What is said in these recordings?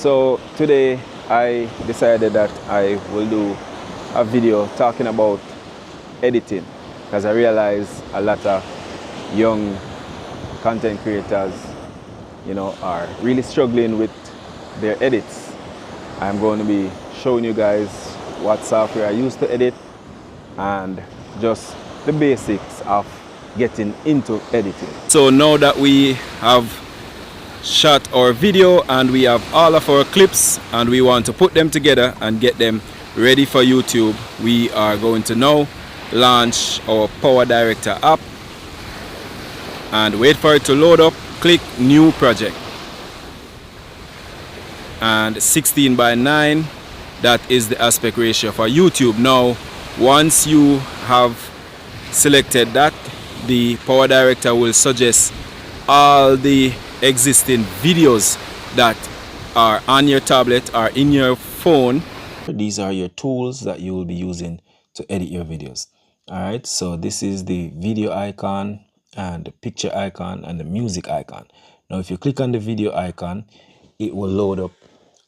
So today I decided that I will do a video talking about editing, because I realize a lot of young content creators, are really struggling with their edits. I'm going to be showing you guys what software I use to edit and just the basics of getting into editing. So now that we have shot our video and we have all of our clips and we want to put them together and get them ready for YouTube, we are going to now launch our Power Director app and wait for it to load up. Click new project and 16:9, that is the aspect ratio for YouTube. Now once you have selected that, the Power Director will suggest all the existing videos that are on your tablet or in your phone. These are your tools that you will be using to edit your videos. Alright, so this is the video icon and the picture icon and the music icon. Now if you click on the video icon, it will load up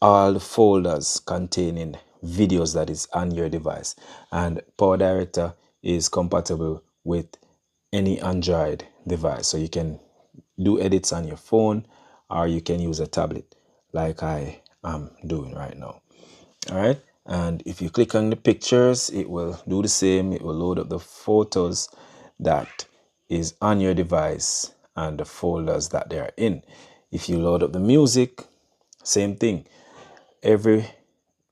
all the folders containing videos that is on your device, and Power Director is compatible with any Android device, so you can do edits on your phone or you can use a tablet like I am doing right now. All right, and if you click on the pictures, it will do the same. It will load up the photos that is on your device and the folders that they are in. If you load up the music, same thing. Every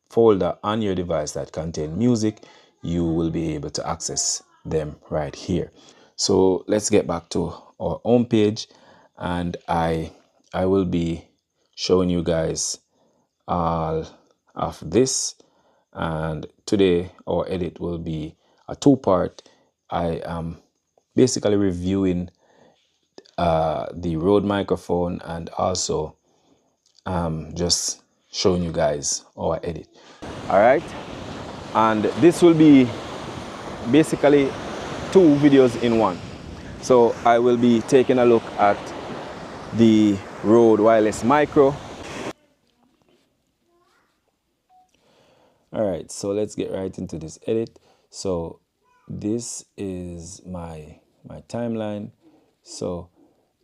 folder on your device that contain music, you will be able to access them right here. So let's get back to our home page, and I will be showing you guys all of this. And today our edit will be a two-part. I am basically reviewing the Rode microphone and also just showing you guys our edit. All right, and this will be basically two videos in one. So I will be taking a look at the Rode Wireless Micro. All right, so let's get right into this edit. So this is my timeline. So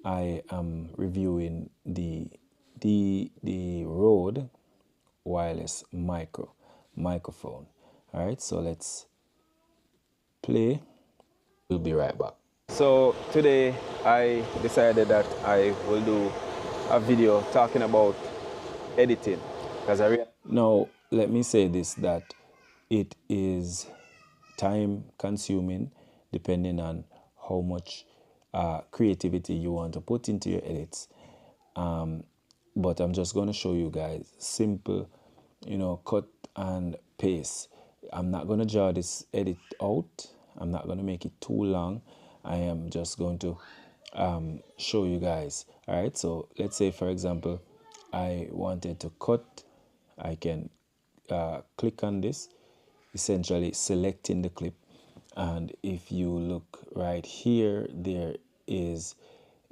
I am reviewing the Rode Wireless microphone. All right, so let's play. We'll be right back. So today I decided that I will do a video talking about editing, because now let me say this, that it is time consuming depending on how much creativity you want to put into your edits. But I'm just going to show you guys simple, cut and paste. I'm not going to draw this edit out. I'm not going to make it too long. I am just going to show you guys. All right, so let's say for example I wanted to cut. I can click on this, essentially selecting the clip, and if you look right here, there is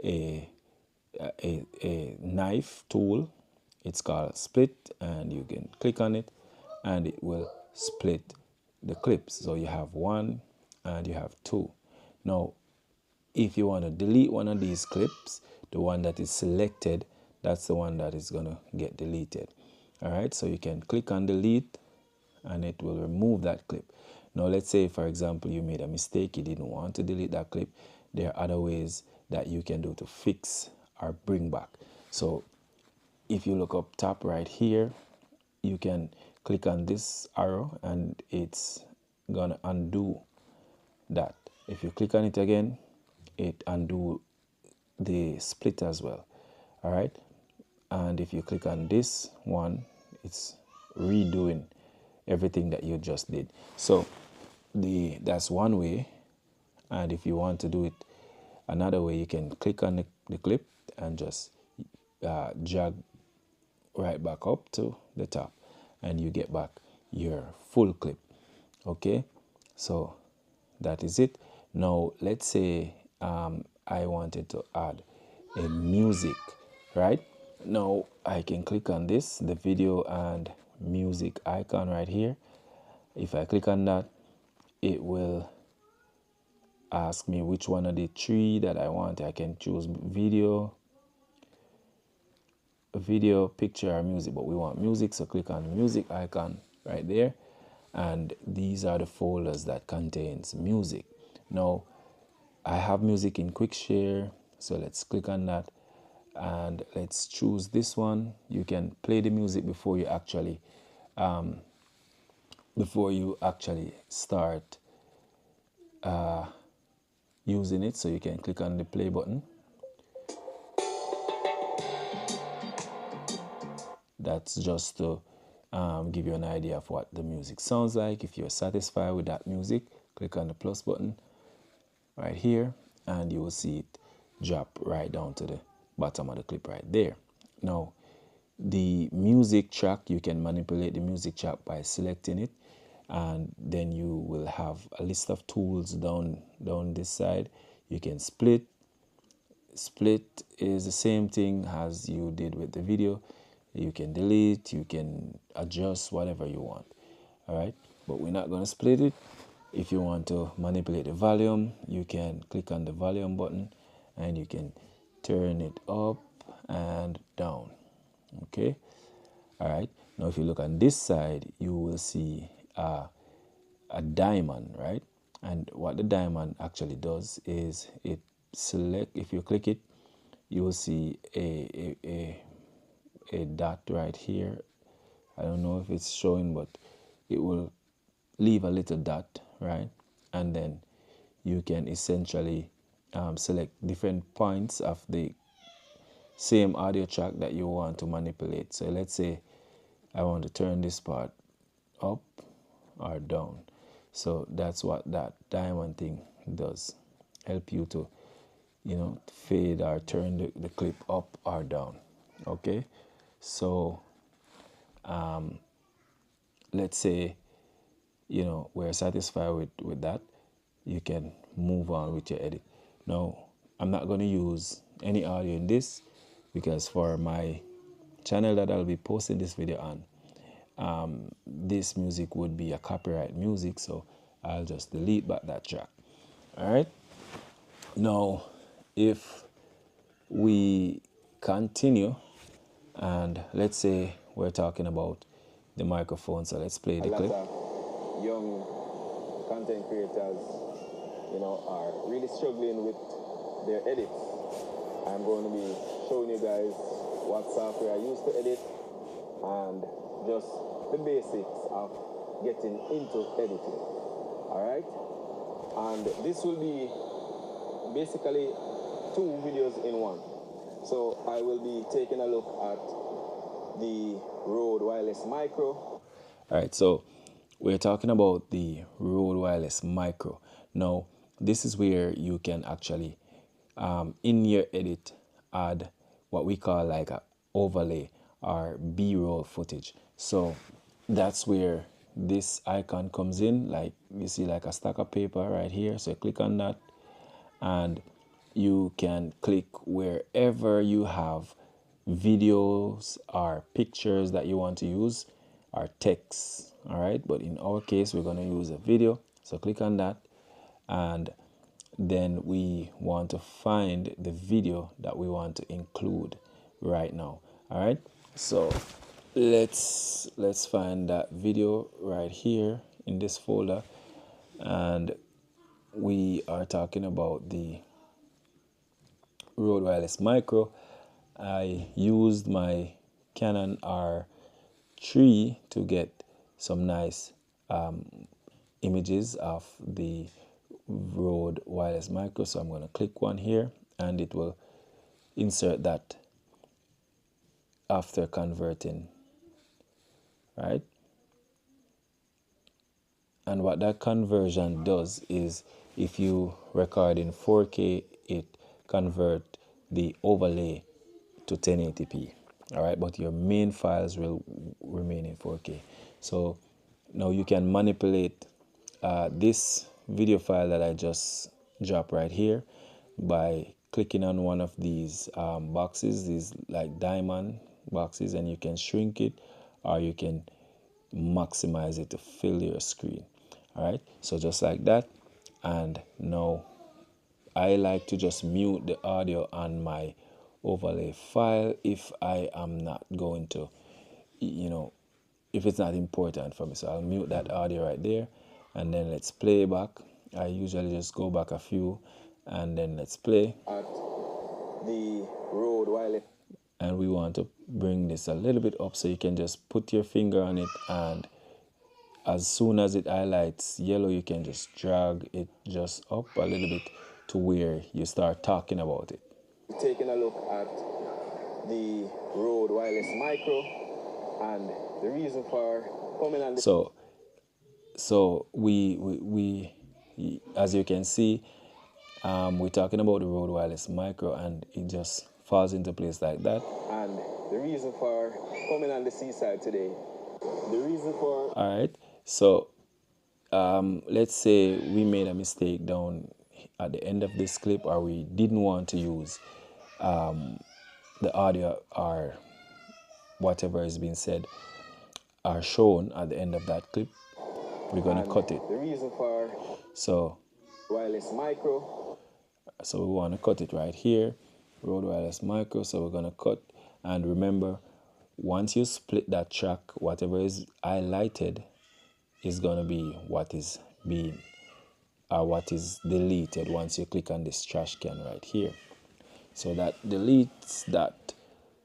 a knife tool. It's called split, and you can click on it and it will split the clips. So you have one and you have two. Now if you want to delete one of these clips, the one that is selected, that's the one that is going to get deleted. All right, so you can click on delete and it will remove that clip. Now let's say for example you made a mistake, you didn't want to delete that clip. There are other ways that you can do to fix or bring back. So if you look up top right here, you can click on this arrow and it's gonna undo that. If you click on it again, it undo the split as well. All right, and if you click on this one, it's redoing everything that you just did. So that's one way. And if you want to do it another way, you can click on the clip and just drag right back up to the top and you get back your full clip. Okay, so that is it. Now let's say I wanted to add a music, right? Now I can click on this, the video and music icon right here. If I click on that, it will ask me which one of the three that I want. I can choose video, picture, or music, but we want music, so click on the music icon right there, and these are the folders that contains music. Now I have music in quick share, so let's click on that and let's choose this one. You can play the music before you actually start using it, so you can click on the play button. That's just to give you an idea of what the music sounds like. If you're satisfied with that music, click on the plus button right here and you will see it drop right down to the bottom of the clip right there. Now the music track, you can manipulate the music track by selecting it, and then you will have a list of tools down this side. You can split is the same thing as you did with the video. You can delete, you can adjust, whatever you want. All right, but we're not going to split it. If you want to manipulate the volume, you can click on the volume button and you can turn it up and down. Okay, all right. Now if you look on this side, you will see a diamond, right? And what the diamond actually does is it select, if you click it, you will see a dot right here. I don't know if it's showing, but it will leave a little dot, right? And then you can essentially select different points of the same audio track that you want to manipulate. So let's say I want to turn this part up or down. So that's what that diamond thing does. Help you to, fade or turn the clip up or down. Okay, so let's say we're satisfied with that. You can move on with your edit. Now I'm not going to use any audio in this because for my channel that I'll be posting this video on, this music would be a copyright music, so I'll just delete back that track. All right, now if we continue and let's say we're talking about the microphone, so let's play the clip. Young content creators, are really struggling with their edits. I'm going to be showing you guys what software I use to edit and just the basics of getting into editing. All right, and this will be basically 2 videos in one. So I will be taking a look at the Rode Wireless Micro. All right, so we're talking about the Rode Wireless Micro. Now, this is where you can actually, in your edit, add what we call like an overlay or B-roll footage. So that's where this icon comes in. Like you see like a stack of paper right here. So click on that and you can click wherever you have videos or pictures that you want to use or text. All right, but in our case we're going to use a video, so click on that and then we want to find the video that we want to include right now. All right, so let's find that video right here in this folder, and we are talking about the Rode Wireless Micro. I used my Canon R3 to get some nice images of the Rode Wireless Micro. So I'm going to click one here and it will insert that after converting, right? And what that conversion does is if you record in 4K, it convert the overlay to 1080p. All right, but your main files will remain in 4K. So now you can manipulate this video file that I just dropped right here by clicking on one of these boxes, these like diamond boxes, and you can shrink it or you can maximize it to fill your screen. All right, so just like that. And now I like to just mute the audio on my overlay file if I am not going to, if it's not important for me. So I'll mute that audio right there, and then let's play back. I usually just go back a few and then let's play. At the Rode Wireless. And we want to bring this a little bit up so you can just put your finger on it, and as soon as it highlights yellow, you can just drag it just up a little bit to where you start talking about it. Taking a look at the Rode Wireless Micro, and the reason for coming on this. So we as you can see, we're talking about the Rode Wireless Micro, and it just falls into place like that. And the reason for coming on the seaside today, the reason for... All right, so let's say we made a mistake down at the end of this clip, or we didn't want to use the audio or whatever is being said are shown at the end of that clip. We're going to cut it. The reason for so Wireless Micro. So we want to cut it right here, Rode Wireless Micro. So we're going to cut, and remember, once you split that track, whatever is highlighted is going to be what is being what is deleted once you click on this trash can right here. So that deletes that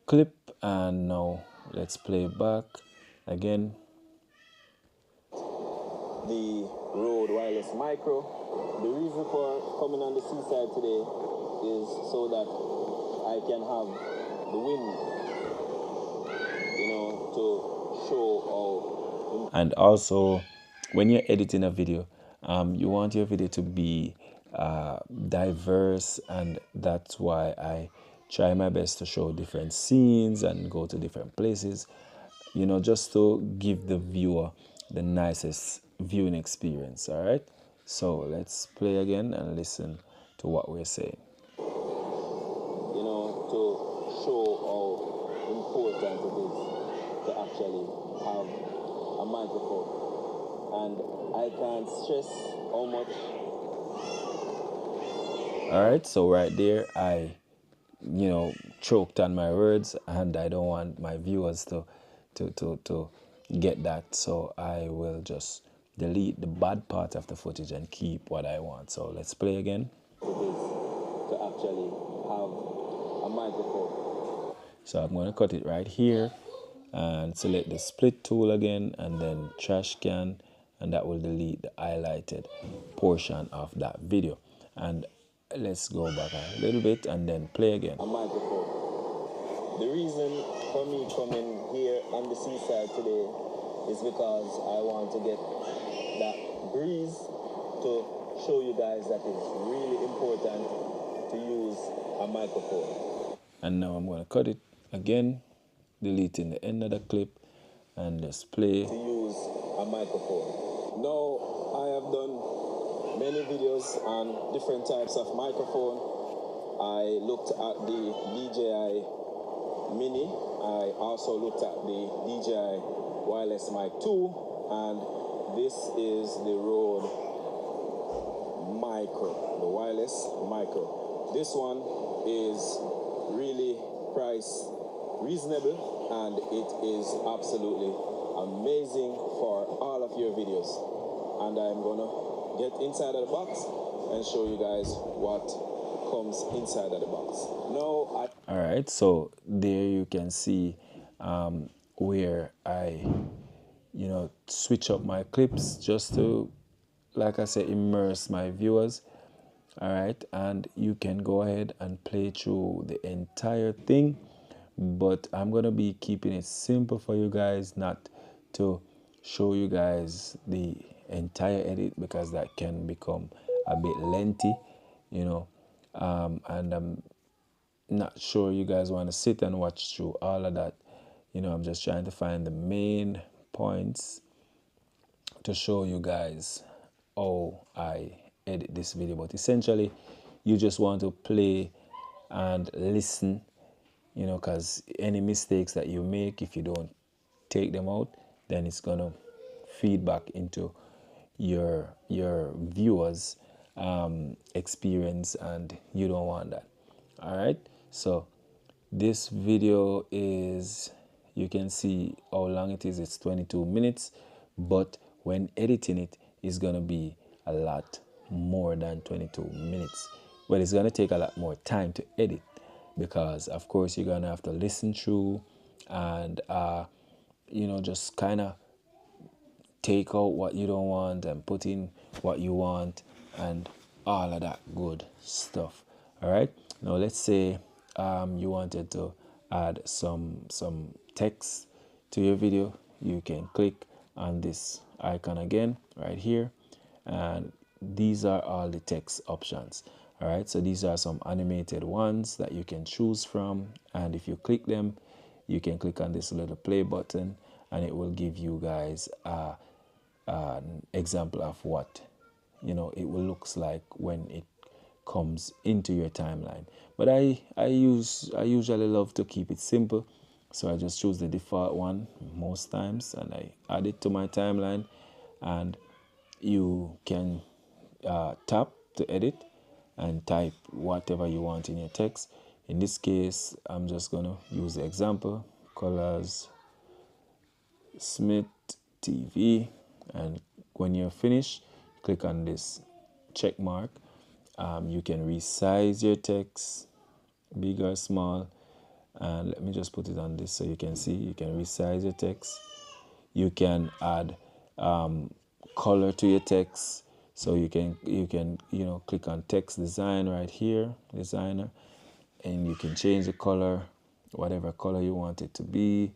clip, and now let's play back again. The Rode Wireless Micro. The reason for coming on the seaside today is so that I can have the wind, to show how. And also, when you're editing a video, you want your video to be diverse, and that's why I try my best to show different scenes and go to different places, just to give the viewer the nicest viewing experience. All right, so let's play again and listen to what we're saying. To show how important it is to actually have a microphone, and I can't stress how much. All right, so right there, I choked on my words, and I don't want my viewers to get that, so I will just delete the bad part of the footage and keep what I want. So let's play again. It is to actually have a microphone. So I'm going to cut it right here and select the split tool again, and then trash can, and that will delete the highlighted portion of that video. And let's go back a little bit and then play again. A microphone. The reason for me coming here on the seaside today is because I want to get that breeze to show you guys that it's really important to use a microphone. And now I'm going to cut it again, deleting the end of the clip, and just play. To use a microphone. Now, I have done many videos on different types of microphone. I looked at the DJI Mini. I also looked at the DJI Wireless Mic 2, and this is the Rode Micro, the Wireless Micro. This one is really price reasonable, and it is absolutely amazing for all of your videos. And I'm gonna get inside of the box and show you guys what comes inside of the box. Now, all right, so there you can see where I switch up my clips just to, like I said, immerse my viewers. All right, and you can go ahead and play through the entire thing, but I'm gonna be keeping it simple for you guys, not to show you guys the entire edit, because that can become a bit lengthy, and I'm not sure you guys want to sit and watch through all of that. I'm just trying to find the main points to show you guys how I edit this video. But essentially, you just want to play and listen, you know, because any mistakes that you make, if you don't take them out, then it's gonna feed back into your viewers experience, and you don't want that. All right, so this video is, you can see how long it is. It's 22 minutes, but when editing it, it's gonna be a lot more than 22 minutes. Well, it's gonna take a lot more time to edit, because of course you're gonna have to listen through and you know, just kind of take out what you don't want and put in what you want and all of that good stuff. All right, now let's say you wanted to add some text to your video. You can click on this icon again right here, and these are all the text options. All right, so these are some animated ones that you can choose from, and if you click them, you can click on this little play button and it will give you guys an example of what, you know, it will looks like when it comes into your timeline. But I usually love to keep it simple, so I just choose the default one most times and I add it to my timeline. And you can tap to edit and type whatever you want in your text. In this case, I'm just gonna use the example Colors Smith TV, and when you're finished, click on this check mark. You can resize your text, big or small, and let me just put it on this so you can see. You can resize your text. You can add color to your text, so you can you know, click on text design right here, designer, and you can change the color, whatever color you want it to be.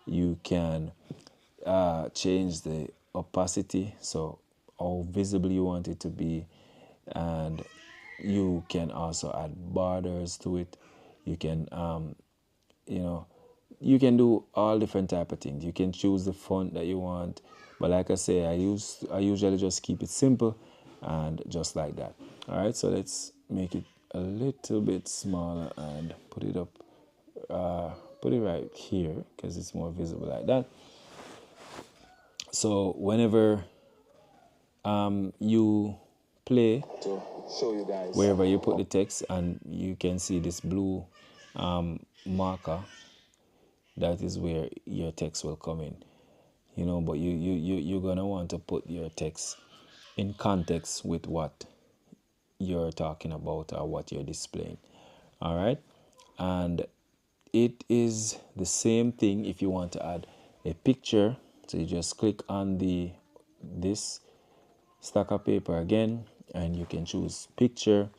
You can change the opacity, so how visible you want it to be, and you can also add borders to it. You can you know, you can do all different type of things. You can choose the font that you want, but like I say, I usually just keep it simple and just like that. All right, so let's make it a little bit smaller and put it up, put it right here because it's more visible like that. So whenever you play, To show you guys wherever you put the text, and you can see this blue marker, that is where your text will come in, you know. But you're gonna want to put your text in context with what you're talking about or what you're displaying. All right, and it is the same thing if you want to add a picture. So you just click on this stack of paper again, and you can choose picture,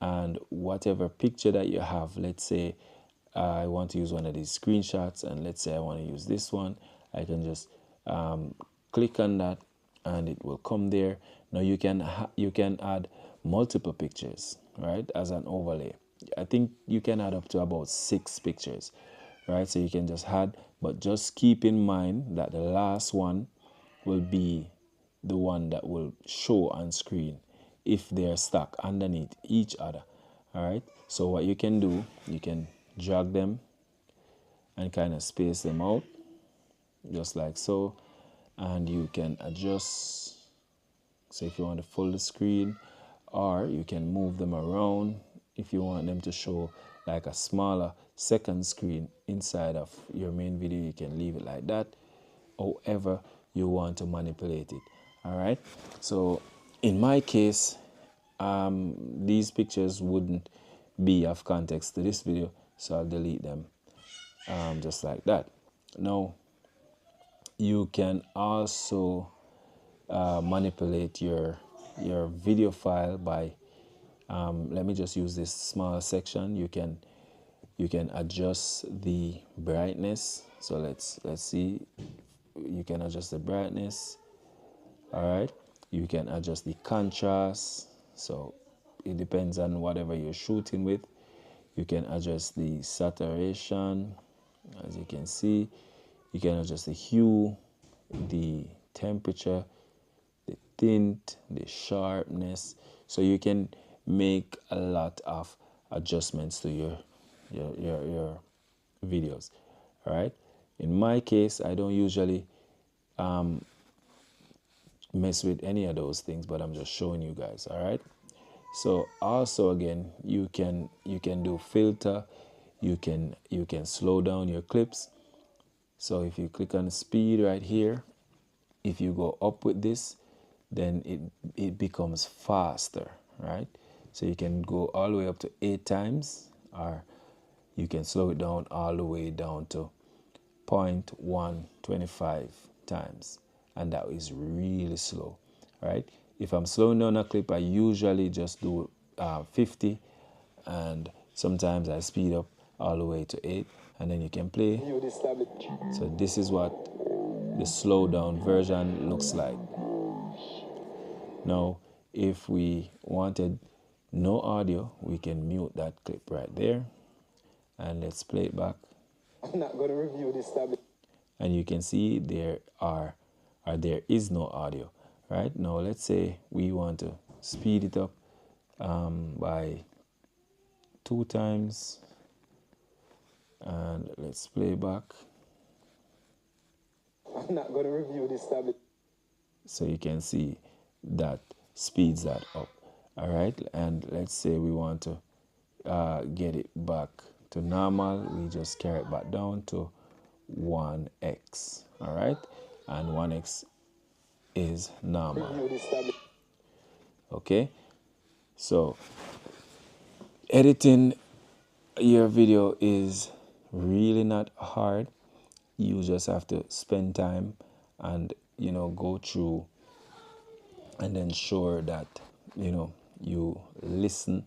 and whatever picture that you have. Let's say I want to use one of these screenshots, and let's say I want to use this one. I can just click on that and it will come there. Now you can add multiple pictures, right, as an overlay. I think you can add up to about 6 pictures, right? So you can just add, but just keep in mind that the last one will be the one that will show on screen if they're stuck underneath each other. All right, so what you can do, you can drag them and kind of space them out just like so, and you can adjust. So if you want to full the screen, or you can move them around if you want them to show like a smaller second screen inside of your main video. You can leave it like that, however you want to manipulate it. All right, so in my case, these pictures wouldn't be of context to this video, so I'll delete them just like that. Now you can also manipulate your video file by let me just use this small section. You can adjust the brightness. So let's see, you can adjust the brightness. All right, you can adjust the contrast, so it depends on whatever you're shooting with. You can adjust the saturation, as you can see. You can adjust the hue, the temperature, the tint, the sharpness. So you can make a lot of adjustments to your videos. All right. In my case, I don't usually mess with any of those things, but I'm just showing you guys. All right. So also again, you can do filter, you can slow down your clips. So if you click on speed right here, if you go up with this, then it becomes faster, right? So you can go all the way up to 8 times, or you can slow it down all the way down to 0.125 times, and that is really slow, right? If I'm slowing down a clip, I usually just do 50, and sometimes I speed up all the way to 8, and then you can play. So this is what the slow down version looks like. Now, if we wanted no audio, we can mute that clip right there, and let's play it back. I'm not going to review this tablet. And you can see there is no audio. Right now, let's say we want to speed it up by 2 times, and let's play back. I'm not going to review this tablet. So you can see that speeds that up. All right, and let's say we want to get it back to normal. We just carry it back down to 1x. All right, and 1x is normal. Okay, so editing your video is really not hard. You just have to spend time and go through and ensure that you listen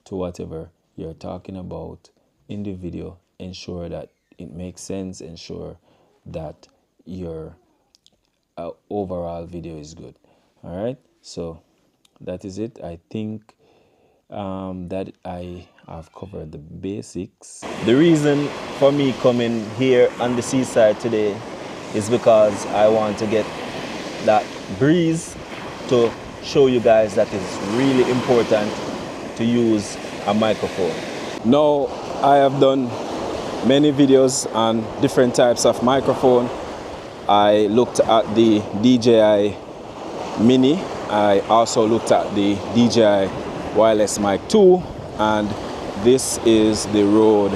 to whatever you're talking about in the video. Ensure that it makes sense. Ensure that your overall video is good. All right, so that is it. I think that I have covered the basics. The reason for me coming here on the seaside today is because I want to get that breeze to show you guys that it's really important to use a microphone. Now, I have done many videos on different types of microphone. I looked at the DJI Mini. I also looked at the DJI Wireless Mic 2, and this is the Rode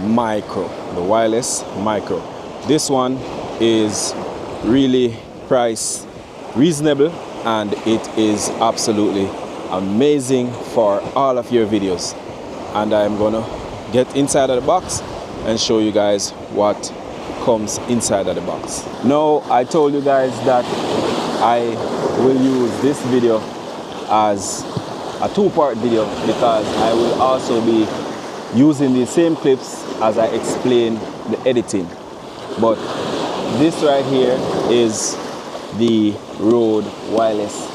Micro, the Wireless Micro. This one is really price reasonable, and it is absolutely amazing for all of your videos. And I'm gonna get inside of the box and show you guys what comes inside of the box. Now, I told you guys that I will use this video as a 2-part video because I will also be using the same clips as I explain the editing. But this right here is the Rode Wireless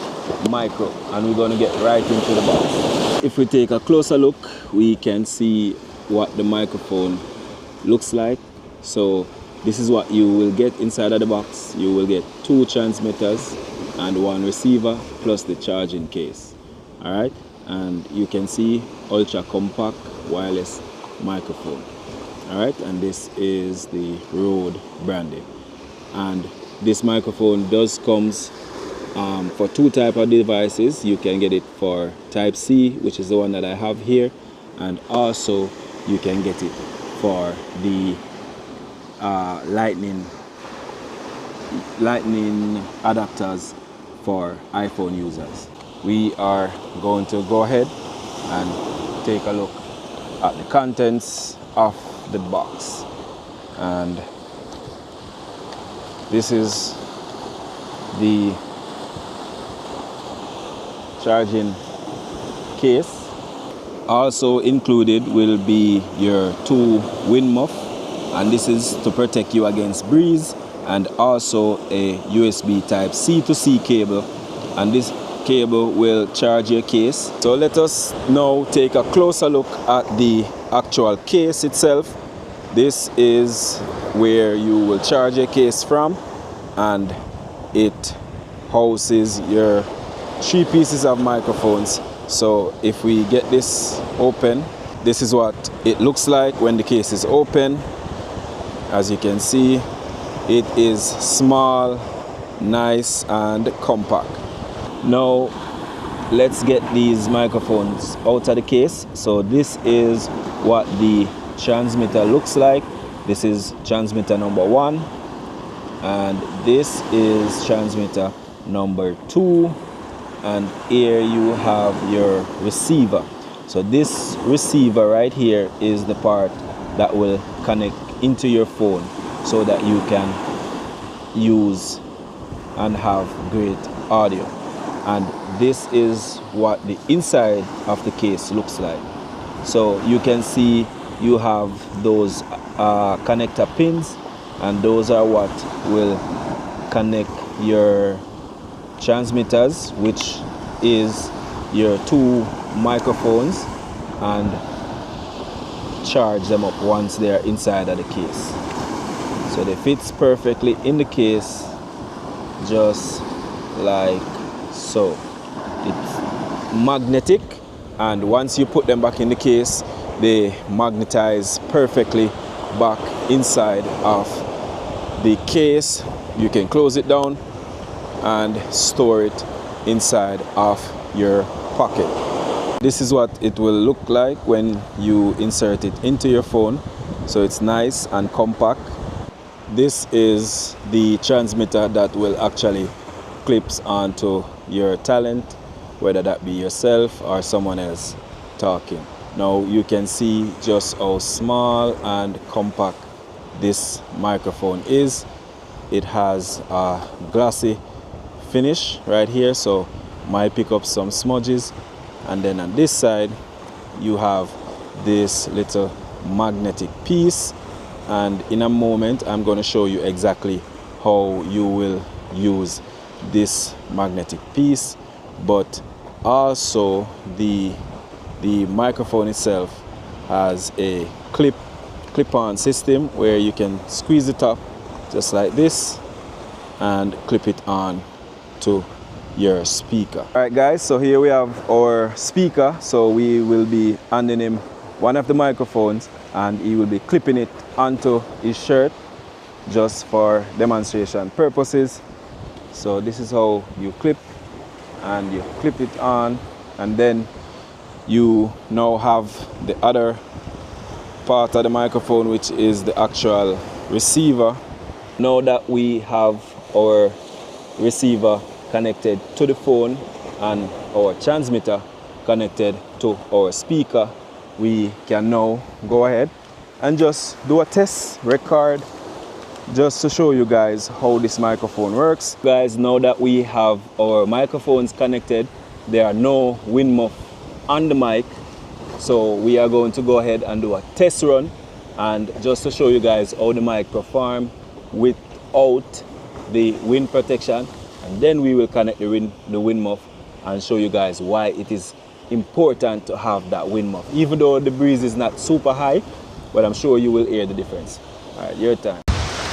Micro, and we're going to get right into the box. If we take a closer look, we can see what the microphone looks like. So this is what you will get inside of the box. You will get 2 transmitters and 1 receiver plus the charging case. All right, and you can see ultra compact wireless microphone. All right, and this is the Rode branding, and this microphone does comes for 2 type of devices. You can get it for type C, which is the one that I have here, and also you can get it for the lightning adapters for iPhone users. We are going to go ahead and take a look at the contents of the box, and this is the charging case. Also included will be your 2 wind muff, and this is to protect you against breeze, and also a USB type C to C cable, and this cable will charge your case. So let us now take a closer look at the actual case itself. This is where you will charge your case from, and it houses your 3 pieces of microphones So if we get this open, this is what it looks like when the case is open. As you can see, it is small, nice and compact. Now let's get these microphones out of the case. So this is what the transmitter looks like. This is transmitter number 1 and this is transmitter number 2, and here you have your receiver. So this receiver right here is the part that will connect into your phone so that you can use and have great audio. And this is what the inside of the case looks like. So you can see you have those connector pins, and those are what will connect your transmitters, which is your 2 microphones, and charge them up once they are inside of the case. So they fits perfectly in the case, just like so. It's magnetic, and once you put them back in the case, they magnetize perfectly back inside of the case. You can close it down and store it inside of your pocket. This is what it will look like when you insert it into your phone. So it's nice and compact. This is the transmitter that will actually clips onto your talent, whether that be yourself or someone else talking. Now you can see just how small and compact this microphone is. It has a glossy finish right here, so might pick up some smudges. And then on this side you have this little magnetic piece, and in a moment I'm going to show you exactly how you will use this magnetic piece. But also the microphone itself has a clip-on system where you can squeeze the top just like this and clip it on to your speaker. All right guys, so here we have our speaker. So we will be handing him one of the microphones and he will be clipping it onto his shirt just for demonstration purposes. So this is how you clip, and you clip it on, and then you now have the other part of the microphone, which is the actual receiver. Now that we have our receiver connected to the phone and our transmitter connected to our speaker, we can now go ahead and just do a test record just to show you guys how this microphone works. Guys, now that we have our microphones connected, there are no wind muff on the mic, so we are going to go ahead and do a test run, and just to show you guys how the mic perform without the wind protection, and then we will connect the wind muff and show you guys why it is important to have that wind muff, even though the breeze is not super high, but I'm sure you will hear the difference. All right, your turn.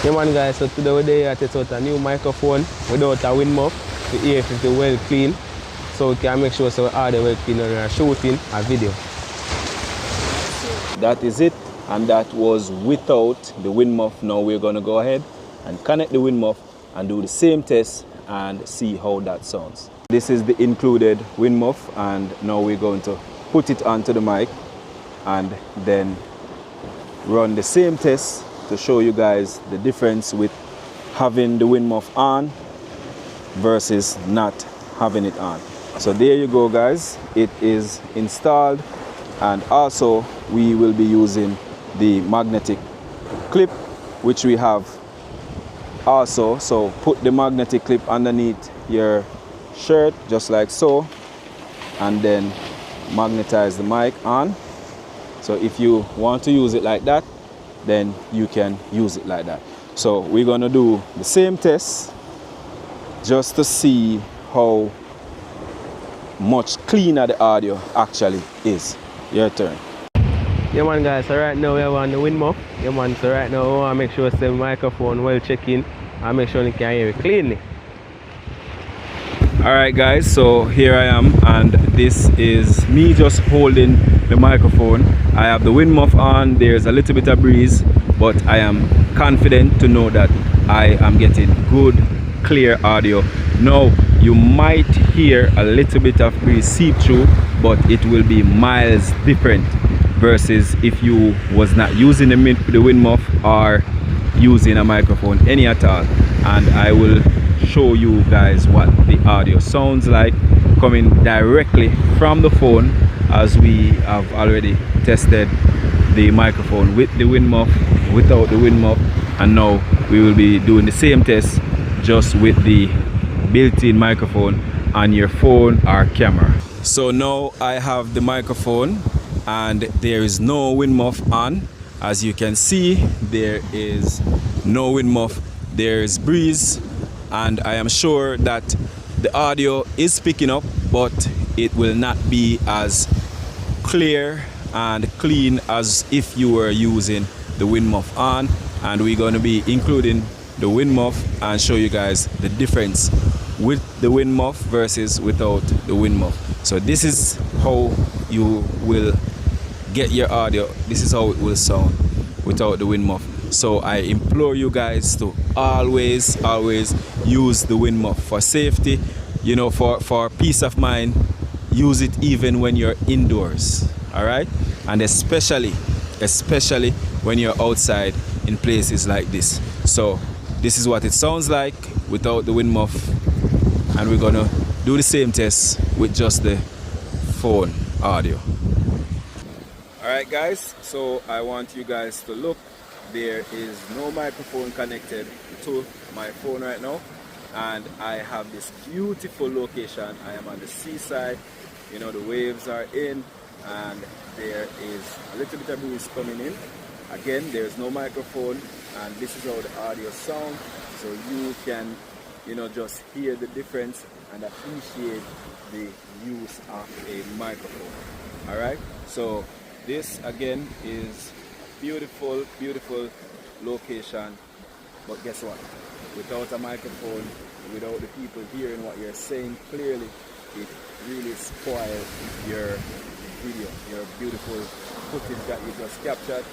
Yeah man guys, so today we're here to test out a new microphone without a wind muff to hear if it's well clean, so we can make sure so we are well clean when we are shooting a video. That is it, and that was without the wind muff. Now we're going to go ahead and connect the wind muff and do the same test and see how that sounds. This is the included wind muff, and now we're going to put it onto the mic and then run the same test to show you guys the difference with having the wind muff on versus not having it on. So there you go guys, it is installed, and also we will be using the magnetic clip which we have also. So put the magnetic clip underneath your shirt just like so, and then magnetize the mic on. So if you want to use it like that, then you can use it like that. So we're gonna do the same test just to see how much cleaner the audio actually is. Your turn. Yeah man guys, so right now we have on the wind muff. Yeah man, so right now we want to make sure the microphone well check in and make sure you can hear it cleanly. Alright guys, so here I am, and this is me just holding the microphone. I have the wind muff on, there's a little bit of breeze, but I am confident to know that I am getting good, clear audio. Now, you might hear a little bit of breeze seep through, but it will be miles different versus if you was not using the wind muff or using a microphone any at all. And I will show you guys what the audio sounds like coming directly from the phone, as we have already tested the microphone with the wind muff, without the wind muff, and now we will be doing the same test just with the built-in microphone on your phone or camera. So now I have the microphone and there is no wind muff on. As you can see, there is no wind muff, there is breeze, and I am sure that the audio is picking up, but it will not be as clear and clean as if you were using the wind muff on. And we're going to be including the wind muff and show you guys the difference with the wind muff versus without the wind muff. So this is how you will get your audio. This is how it will sound without the wind muff. So I implore you guys to always use the wind muff for safety, you know, for peace of mind. Use it even when you're indoors, all right? And especially when you're outside in places like this. So this is what it sounds like without the wind muff, and we're gonna do the same test with just the phone audio. All right guys, so I want you guys to look. There is no microphone connected to my phone right now, and I have this beautiful location. I am on the seaside, you know, the waves are in, and there is a little bit of breeze coming in. Again, there's no microphone, and this is how the audio sounds, so you can, you know, just hear the difference and appreciate the use of a microphone. All right, so this again is beautiful location, but guess what? Without a microphone, without the people hearing what you're saying clearly, it really spoils your video. Your beautiful footage that you just captured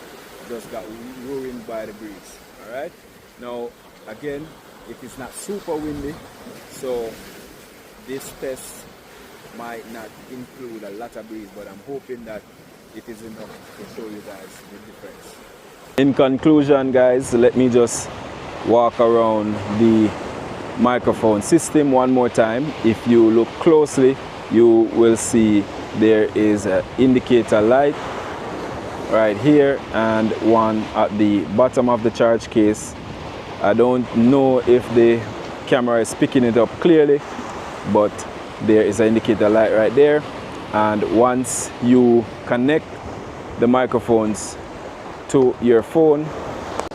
just got ruined by the breeze. All right, now again, it is not super windy, so this test might not include a lot of breeze, but I'm hoping that it is enough to show you guys the difference. In conclusion guys, let me just walk around the microphone system one more time. If you look closely, you will see there is an indicator light right here and one at the bottom of the charge case. I don't know if the camera is picking it up clearly, but there is an indicator light right there. And once you connect the microphones to your phone,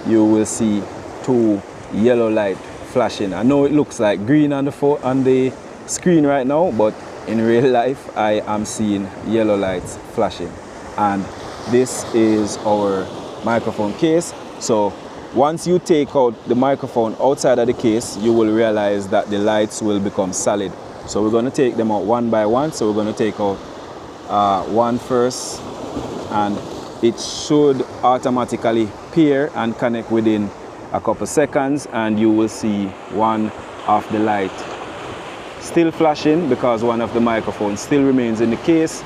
you will see two yellow light flashing. I know it looks like green on the screen right now, but in real life I am seeing yellow lights flashing. And this is our microphone case. So once you take out the microphone outside of the case, you will realize that the lights will become solid. So we're going to take them out one by one. So we're going to take out one first, and it should automatically pair and connect within a couple seconds, and you will see one of the light still flashing because one of the microphones still remains in the case,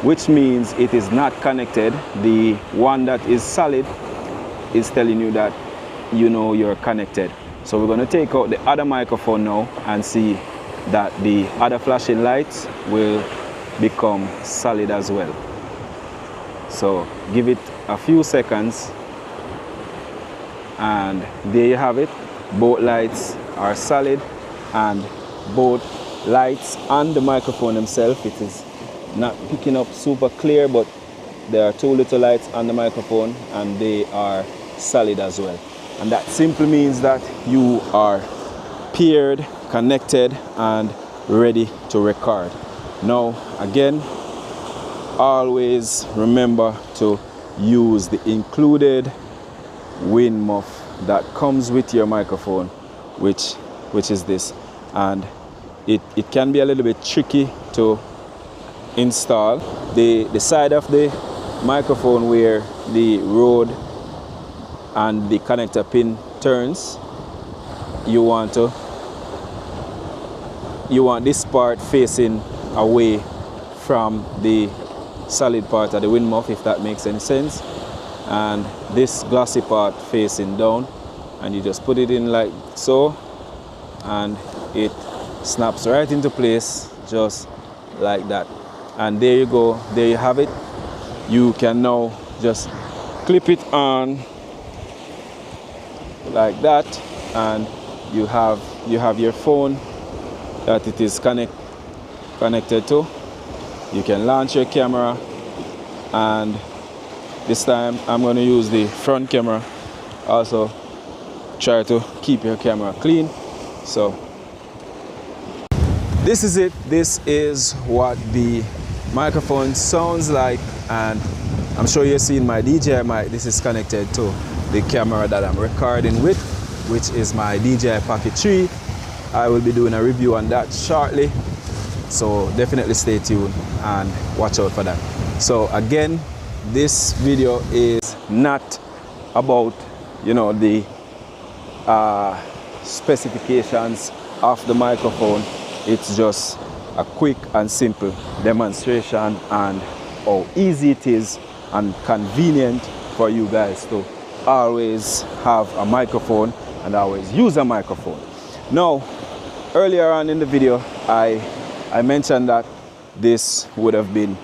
which means it is not connected. The one that is solid is telling you that you know you're connected. So we're going to take out the other microphone now and see that the other flashing lights will become solid as well. So give it a few seconds, and there you have it. Both lights are solid, and both lights and the microphone themselves, it is not picking up super clear, but there are two little lights on the microphone and they are solid as well. And that simply means that you are paired, connected, and ready to record. Now again, always remember to use the included wind muff that comes with your microphone, which is this. And it can be a little bit tricky to install. The side of the microphone where the Rode and the connector pin turns, you want this part facing away from the solid part of the wind muff, if that makes any sense, and this glossy part facing down, and you just put it in like so, and it snaps right into place just like that. And there you go, there you have it. You can now just clip it on like that, and you have your phone that it is connected to. You can launch your camera, and this time I'm going to use the front camera. Also try to keep your camera clean. So this is it. This is what the microphone sounds like, and I'm sure you're seeing my DJI mic. This is connected to the camera that I'm recording with, which is my DJI Pocket 3. I will be doing a review on that shortly, so definitely stay tuned and watch out for that. So again, this video is not about, you know, the specifications of the microphone. It's just a quick and simple demonstration and how easy it is and convenient for you guys to always have a microphone and always use a microphone. Now, earlier on in the video, I mentioned that this would have been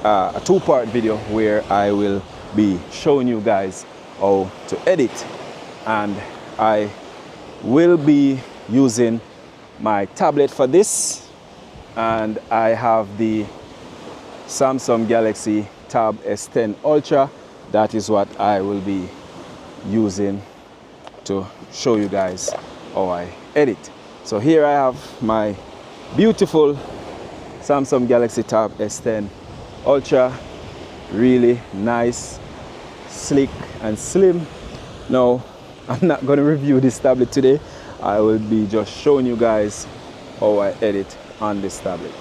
a two-part video where I will be showing you guys how to edit, and I will be using my tablet for this, and I have the Samsung Galaxy Tab S10 Ultra. That is what I will be using to show you guys how I edit. So here I have my beautiful Samsung Galaxy Tab S10 Ultra, really nice, slick and slim. Now, I'm not going to review this tablet today. I will be just showing you guys how I edit on this tablet.